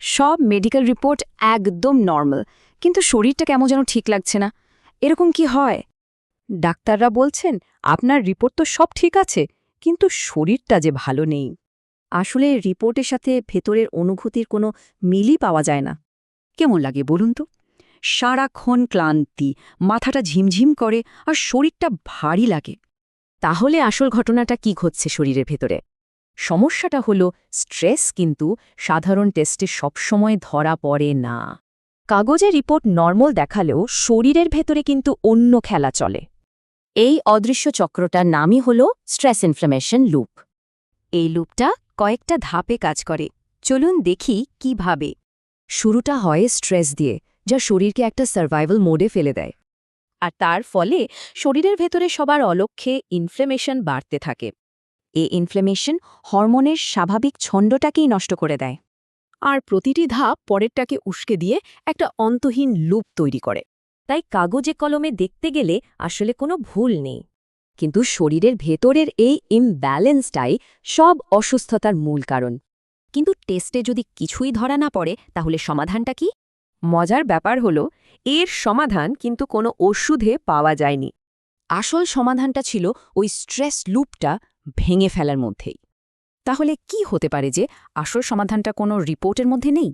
সব medical report একদম normal, কিন্তু শরীরটা কেমন যেন ঠিক লাগছে না। এরকম কি হয়? ডাক্তাররা বলছেন আপনার রিপোর্ট তো সব ঠিক আছে, কিন্তু শরীরটা যে ভালো নেই। আসলে রিপোর্টের সাথে ভেতরের অনুভূতির কোনো মিলই পাওয়া যায় না। কেমন লাগে বলুন তো? সারাক্ষণ ক্লান্তি, মাথাটা ঝিমঝিম করে আর শরীরটা ভারী লাগে। তাহলে আসল ঘটনাটা কি ঘটছে শরীরের ভেতরে? সমস্যাটা হলো স্ট্রেস কিন্তু সাধারণ টেস্টে সবসময় ধরা পড়ে না। কাগজে রিপোর্ট নরমাল দেখালেও শরীরের ভেতরে কিন্তু অন্য খেলা চলে। এই অদৃশ্য চক্রটার নামই হল স্ট্রেস ইনফ্লামেশন লুপ। এই লুপটা কয়েকটা ধাপে কাজ করে। চলুন দেখি কিভাবে। শুরুটা হয় স্ট্রেস দিয়ে, যা শরীরকে একটা সার্ভাইভাল মোডে ফেলে দেয়। আর তার ফলে শরীরের ভেতরে সবার অলক্ষ্যে ইনফ্লামেশন বাড়তে থাকে। এই ইনফ্লামেশন হরমোনের স্বাভাবিক ছন্দটাকেই নষ্ট করে দেয়। আর প্রতিটি ধাপ পরেরটাকে উস্কে দিয়ে একটা অন্তহীন লুপ তৈরি করে। তাই কাগজে কলমে দেখতে গেলে আসলে কোনো ভুল নেই, কিন্তু শরীরের ভেতরের এই ইমব্যালেন্সটাই সব অসুস্থতার মূল কারণ। কিন্তু টেস্টে যদি কিছুই ধরা না পড়ে, তাহলে সমাধানটা কি? মজার ব্যাপার হলো এর সমাধান কিন্তু কোনো ওষুধে পাওয়া যায়নি। আসল সমাধানটা ছিল ওই স্ট্রেস লুপটা ভেঙে ফেলার মধ্যেই। তাহলে কি হতে পারে যে আসল সমাধানটা কোনো রিপোর্টের মধ্যে নেই?